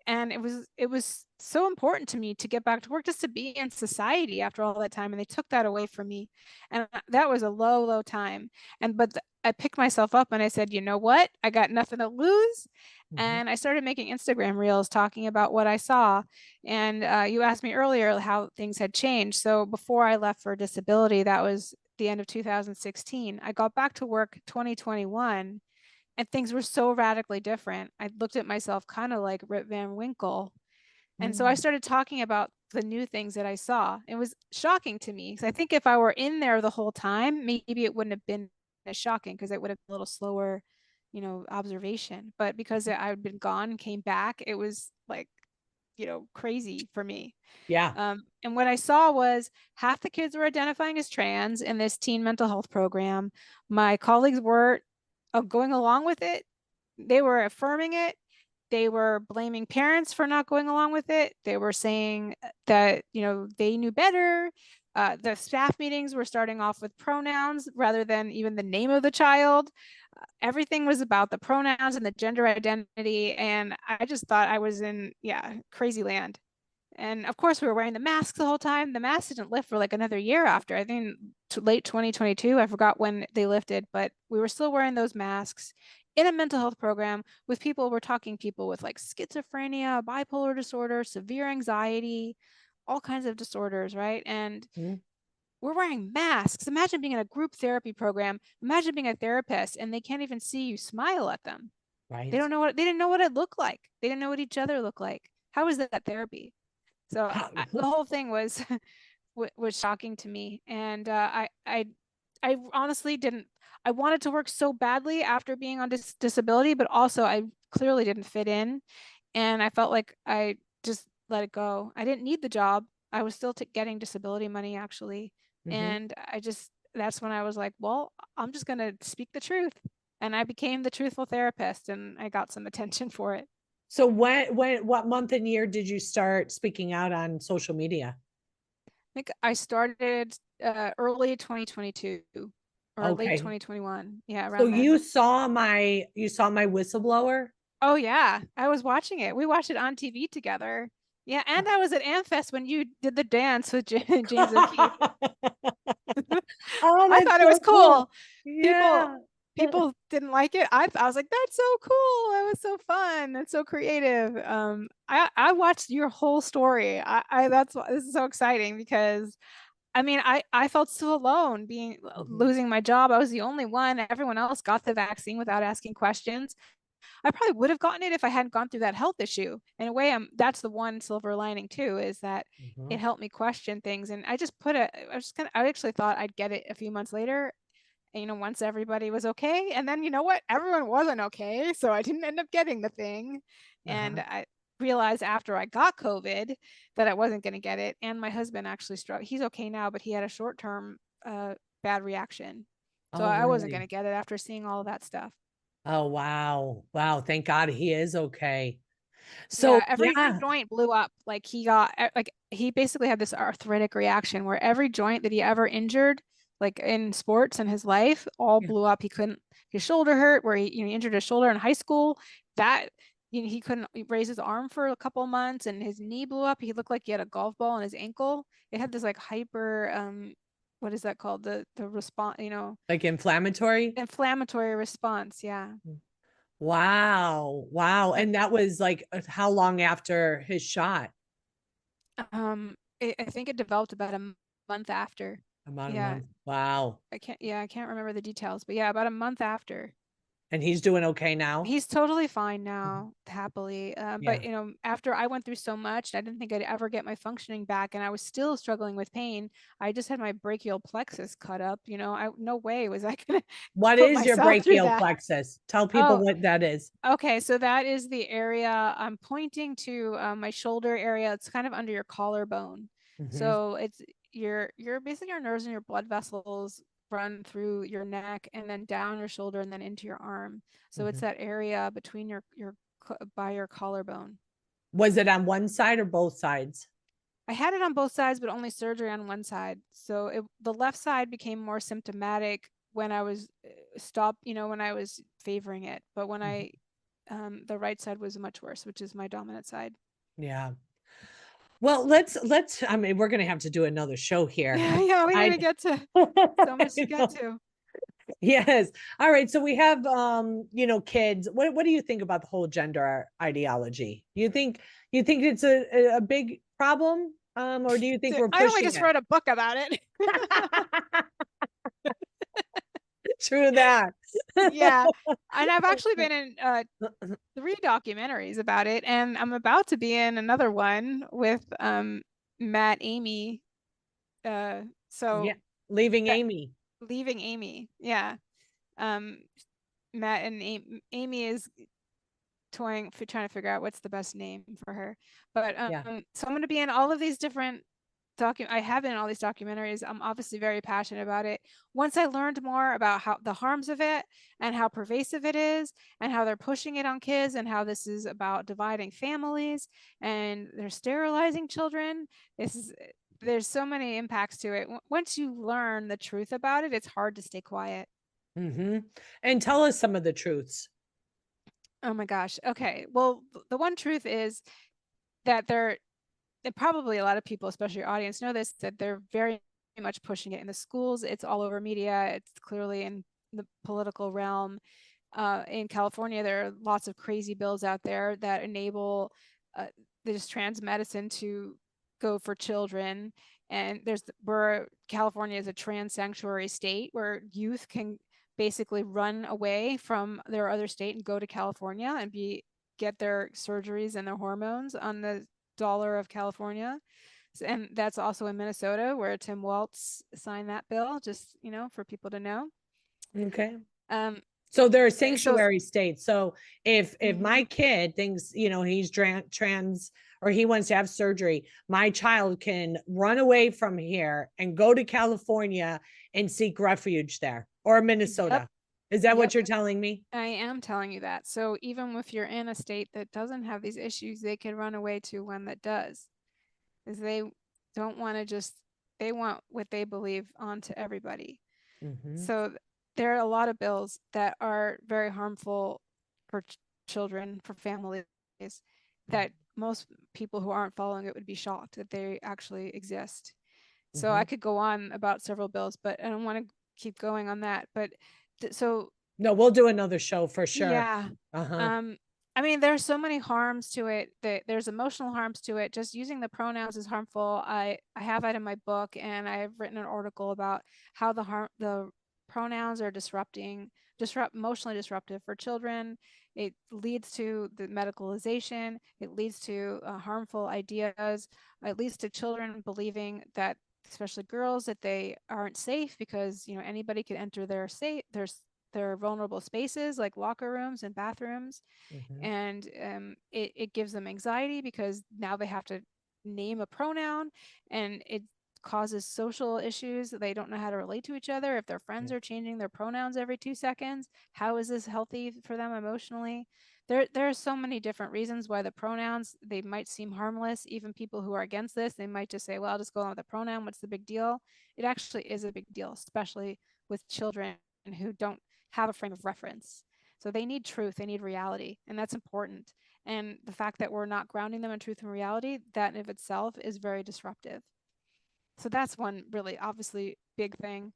And it was so important to me to get back to work, just to be in society after all that time, and they took that away from me. And that was a low time. I picked myself up and I said, you know what, I got nothing to lose. Mhm. And I started making Instagram reels talking about what I saw. And you asked me earlier how things had changed. So before I left for disability, that was the end of 2016. I got back to work 2021, and things were so radically different. I looked at myself kind of like Rip Van Winkle. And so I Mm. started talking about the new things that I saw. It was shocking to me, because I think if I were in there the whole time, maybe it wouldn't have been as shocking, because it would have been a little slower, observation. But because I'd been gone and came back, it was like, crazy for me. Yeah. And what I saw was half the kids were identifying as trans in this teen mental health program. My colleagues were going along with it. They were affirming it. They were blaming parents for not going along with it. They were saying that, they knew better. The staff meetings were starting off with pronouns rather than even the name of the child. Everything was about the pronouns and the gender identity. And I just thought I was in, yeah, crazy land. And of course, we were wearing the masks the whole time. The masks didn't lift for like another year after. I think late 2022. I forgot when they lifted, but we were still wearing those masks in a mental health program with people. We're talking people with like schizophrenia, bipolar disorder, severe anxiety, all kinds of disorders, right? And Mm. we're wearing masks. Imagine being in a group therapy program. Imagine being a therapist and they can't even see you smile at them. Right. They didn't know what it looked like. They didn't know what each other looked like. How is that therapy? So the whole thing was was shocking to me, and I honestly didn't. I wanted to work so badly after being on disability, but also I clearly didn't fit in, and I felt like I just let it go. I didn't need the job. I was still getting disability money actually, Mhm. and I just that's when I was like, well, I'm just gonna speak the truth, and I became the truthful therapist, and I got some attention for it. So what month and year did you start speaking out on social media? Think I started early 2022 or late Okay. 2021. Yeah, So around then. you saw my whistleblower? Oh yeah, I was watching it. We watched it on TV together. Yeah, and I was at Amfest when you did the dance with James O'Keefe. Oh, I that's thought it was so cool. cool. People Yeah. didn't like it. I was like, that's so cool. That was so fun. That's so creative. I watched your whole story. This is so exciting because I mean, I felt so alone being Mhm. losing my job. I was the only one. Everyone else got the vaccine without asking questions. I probably would have gotten it if I hadn't gone through that health issue. In a way, that's the one silver lining too, is that Mhm. it helped me question things. And I just put it, I was just kind of, I actually thought I'd get it a few months later, once everybody was okay. And then you know what? Everyone wasn't okay. So I didn't end up getting the thing. And Uh-huh. I realized after I got COVID that I wasn't going to get it. And my husband actually struck. He's okay now, but he had a short-term bad reaction. So Oh, I wasn't going really? to get it after seeing all of that stuff. Oh, wow. Wow. Thank God he is okay. So, Yeah, every yeah. joint blew up. Like he basically had this arthritic reaction where every joint that he ever injured, like in sports in his life, all Yeah. blew up. He couldn't, his shoulder hurt where he injured his shoulder in high school. That he couldn't raise his arm for a couple of months, and his knee blew up. He looked like he had a golf ball in his ankle. It had this like hyper what is that called? The response, Like inflammatory? inflammatory response. Yeah. Wow. Wow. Uh, And that was like how long after his shot? I think it developed about a month after. About a Yeah, month. Wow. I can't remember the details, but yeah, about a month after. And he's doing okay now? He's totally fine Mhm. now, happily. But Yeah. after I went through so much, I didn't think I'd ever get my functioning back, and I was still struggling with pain. I just had my brachial plexus cut up. No way was I gonna What put is your myself through brachial that. plexus? Tell people Oh, what that is. okay. So that is the area I'm pointing to, my shoulder area. It's kind of under your collarbone. Mhm. So it's your basically your nerves and your blood vessels run through your neck and then down your shoulder and then into your arm. So it's Mhm. that area between by your collarbone. Was it on one side or both sides? I had it on both sides, but only surgery on one side. So the left side became more symptomatic when I was stopped, when I was favoring it. But when Mhm. the right side was much worse, which is my dominant side. Yeah. Well, let's I mean, we're gonna have to do another show here. Yeah, yeah, we I didn't get to so much to I get know. to. Yes. All right. So we have kids. What do you think about the whole gender ideology? You think it's a big problem? Or do you think we're I only pushing just it? wrote a book about it. True that. Yeah. And I've actually been in 3 documentaries about it, and I'm about to be in another one with Matt Amy. Yeah. So Leaving that Amy. leaving Amy. Yeah. Um Matt and Amy is toying for trying to figure out what's the best name for her. But Yeah. so I'm going to be in all of these different I have been in all these documentaries. I'm obviously very passionate about it. Once I learned more about how the harms of it and how pervasive it is and how they're pushing it on kids and how this is about dividing families and they're sterilizing children, this is there's so many impacts to it. Once you learn the truth about it, it's hard to stay quiet. Mm-hmm. And tell us some of the truths. Oh my gosh. Okay. Well, the one truth is that that probably a lot of people, especially your audience, know this, that they're very much pushing it in the schools. It's all over media. It's clearly in the political realm. In California, there are lots of crazy bills out there that enable this trans medicine to go for children. And where California is a trans sanctuary state where youth can basically run away from their other state and go to California and get their surgeries and their hormones on the dollar of California. And that's also in Minnesota where Tim Walz signed that bill, just, for people to know. Okay. Um, So they're a so sanctuary state. So if mhm. my kid thinks, he's trans or he wants to have surgery, my child can run away from here and go to California and seek refuge there or Yep, Minnesota. Is that what yep, you're telling me? I am telling you that. So even if you're in a state that doesn't have these issues, they can run away to one that does, because they don't want to they want what they believe onto everybody. Mm-hmm. So there are a lot of bills that are very harmful for children, for families, that most people who aren't following it would be shocked that they actually exist. So Mm-hmm. I could go on about several bills, but I don't want to keep going on that. But so No, we'll do another show for sure. yeah. Uh-huh. Um, I mean, there's so many harms to it that there's emotional harms to it. Just using the pronouns is harmful. I have it in my book, and I've written an article about how the pronouns are disrupting emotionally disruptive for children. It leads to the medicalization. It leads to harmful ideas. It leads to children believing that, especially girls, that they aren't safe because, you know, anybody could enter their vulnerable spaces like locker rooms and bathrooms. Mhm. And it gives them anxiety because now they have to name a pronoun, and it causes social issues. They don't know how to relate to each other. If their friends Yeah. are changing their pronouns every 2 seconds, how is this healthy for them emotionally? There are so many different reasons why the pronouns, they might seem harmless. Even people who are against this, they might just say, well, I'll just go on with the pronoun. What's the big deal? It actually is a big deal, especially with children who don't have a frame of reference. So they need truth, they need reality, and that's important. And the fact that we're not grounding them in truth and reality, that in of itself is very disruptive. So that's one really obviously big thing.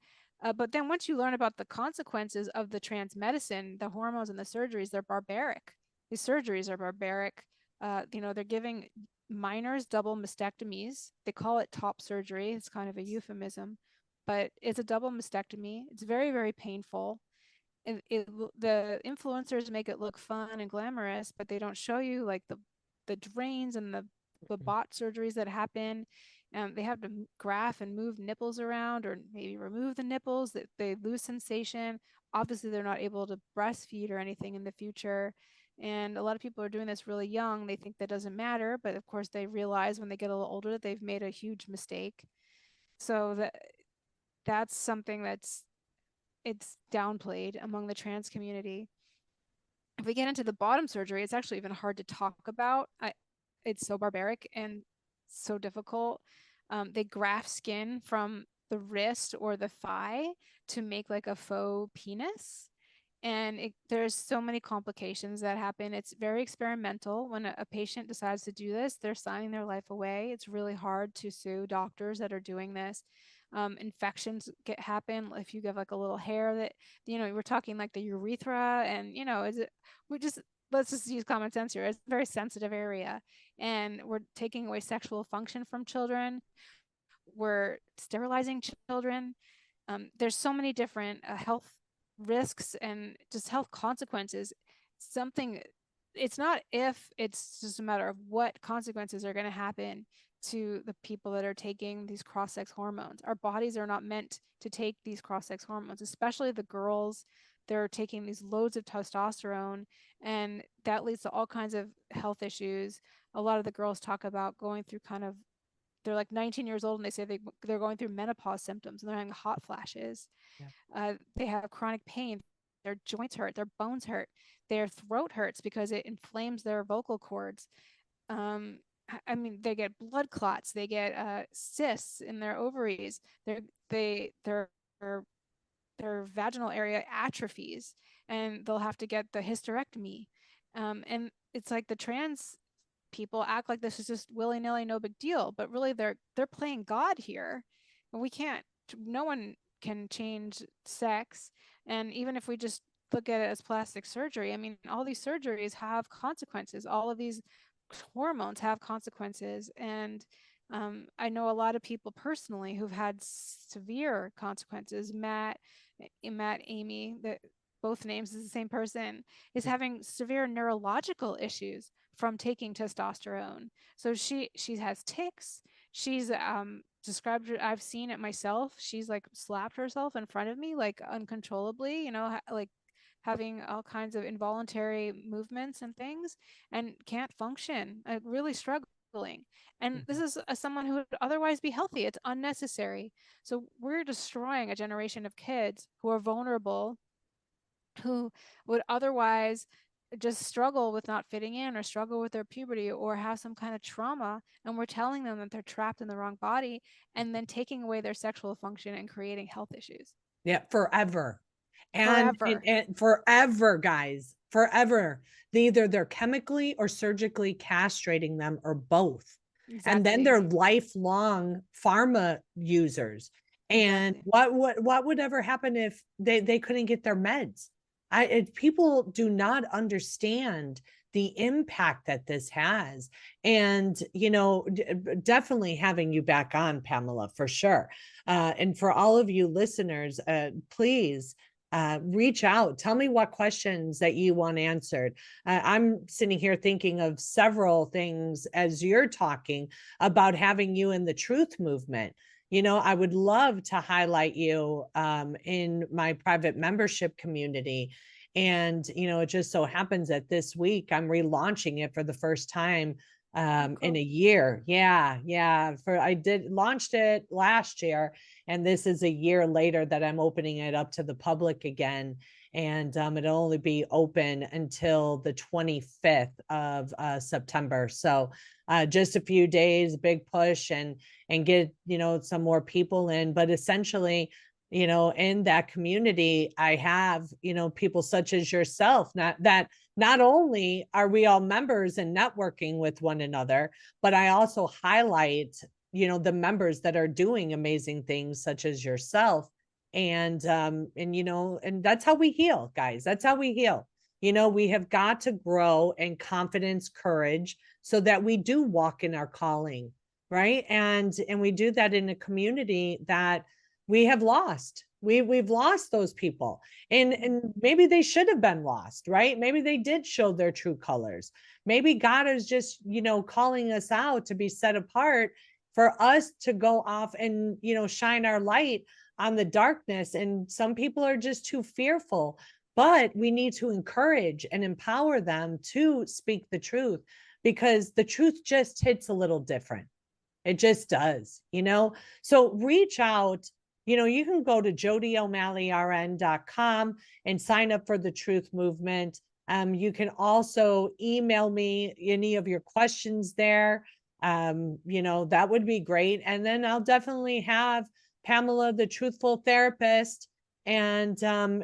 But then once you learn about the consequences of the trans medicine, the hormones and the surgeries, they're barbaric. These surgeries are barbaric. You know, they're giving minors double mastectomies. They call it top surgery. It's kind of a euphemism, but it's a double mastectomy. It's very, very painful. The influencers make it look fun and glamorous, but they don't show you like the drains and the bot surgeries that happen. They have to graft and move nipples around, or maybe remove the nipples. That they lose sensation. Obviously, they're not able to breastfeed or anything in the future. And a lot of people are doing this really young. They think that doesn't matter, but of course, they realize when they get a little older that they've made a huge mistake. So that's something it's downplayed among the trans community. If we get into the bottom surgery, it's actually even hard to talk about. It's so barbaric and so difficult. They graft skin from the wrist or the thigh to make like a faux penis. And there's so many complications that happen. It's very experimental. When a patient decides to do this, they're signing their life away. It's really hard to sue doctors that are doing this. Infections happen if you get like a little hair that, you know, we're talking like the urethra, and, you know, we just, let's just use common sense here. It's a very sensitive area, and we're taking away sexual function from children. We're sterilizing children. There's so many different health risks and just health consequences. Something, it's not if, it's just a matter of what consequences are going to happen to the people that are taking these cross-sex hormones. Our bodies are not meant to take these cross-sex hormones, especially the girls. They're taking these loads of testosterone, and that leads to all kinds of health issues. A lot of the girls talk about going through kind of, they're like 19 years old and they say they're going through menopause symptoms and they're having hot flashes. Yeah. They have chronic pain. Their joints hurt, their bones hurt, their throat hurts because it inflames their vocal cords. I mean, they get blood clots, they get cysts in their ovaries, their vaginal area atrophies, and they'll have to get the hysterectomy. And it's like the trans people act like this is just willy-nilly, no big deal, but really they're playing God here. And we can't, no one can change sex. And even if we just look at it as plastic surgery, I mean, all these surgeries have consequences. All of these hormones have consequences. And I know a lot of people personally who've had severe consequences. Amy, that both names is the same person, is having severe neurological issues from taking testosterone. So she has tics. She's described it, I've seen it myself. She's like slapped herself in front of me like uncontrollably, you know, like having all kinds of involuntary movements and things, and can't function, really struggling. And this Mhm. is someone who would otherwise be healthy. It's unnecessary. So we're destroying a generation of kids who are vulnerable, who would otherwise just struggle with not fitting in or struggle with their puberty or have some kind of trauma, and we're telling them that they're trapped in the wrong body and then taking away their sexual function and creating health issues Yeah, forever. And, forever. and forever, guys, forever. Either they're chemically or surgically castrating them, or both. And then Exactly. they're lifelong pharma users. And Exactly. what would ever happen if they couldn't get their meds? People do not understand the impact that this has. And, you know, definitely having you back on, Pamela, for sure. And for all of you listeners, please reach out. Tell me what questions that you want answered. I'm sitting here thinking of several things as you're talking about having you in the truth movement. I would love to highlight you in my private membership community. And, it just so happens that this week I'm relaunching it for the first time Cool. in a year. Yeah. Yeah. I did launched it last year, and this is a year later that I'm opening it up to the public again. And it'll only be open until the 25th of September. So just a few days, big push, and get, some more people in. But essentially, in that community, I have, people such as yourself, not only are we all members and networking with one another, but I also highlight, the members that are doing amazing things such as yourself. And that's how we heal, guys. That's how we heal. We have got to grow in confidence, courage, so that we do walk in our calling, right? And we do that in a community that we have lost. We've lost those people, and maybe they should have been lost, right? Maybe they did show their true colors. Maybe God is just, calling us out to be set apart for us to go off and, shine our light on the darkness. And some people are just too fearful, but we need to encourage and empower them to speak the truth, because the truth just hits a little different. It just does. So reach out. You can go to JodiO'MalleyRN.com and sign up for the Truth Movement. You can also email me any of your questions there. That would be great. And then I'll definitely have Pamela, the Truthful Therapist, and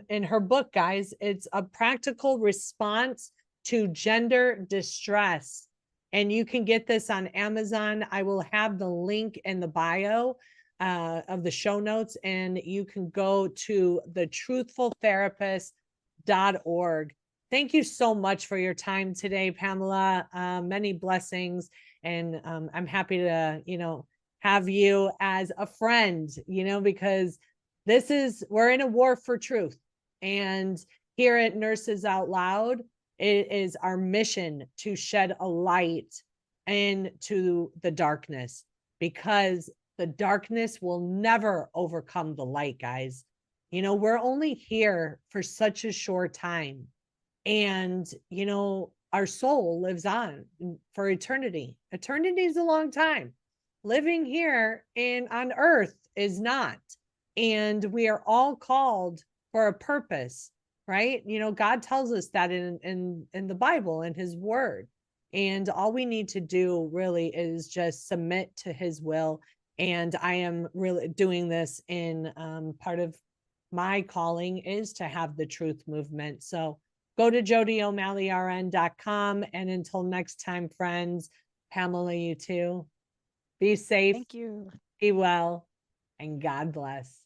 in her book, guys, it's a practical response to gender distress. And you can get this on Amazon. I will have the link in the bio of the show notes, and you can go to thetruthfultherapist.org. Thank you so much for your time today, Pamela. Many blessings. And I'm happy to, have you as a friend, because we're in a war for truth. And here at Nurses Out Loud, it is our mission to shed a light into the darkness, because the darkness will never overcome the light, guys. We're only here for such a short time. And, our soul lives on for eternity. Eternity is a long time. Living here on earth is not. And we are all called for a purpose, right? God tells us that in the Bible, in his word. And all we need to do really is just submit to his will. And I am really doing this in part of my calling is to have the truth movement. So go to JodiO'MalleyRN.com. And until next time, friends, Pamela, you too. Be safe. Thank you. Be well, and God bless.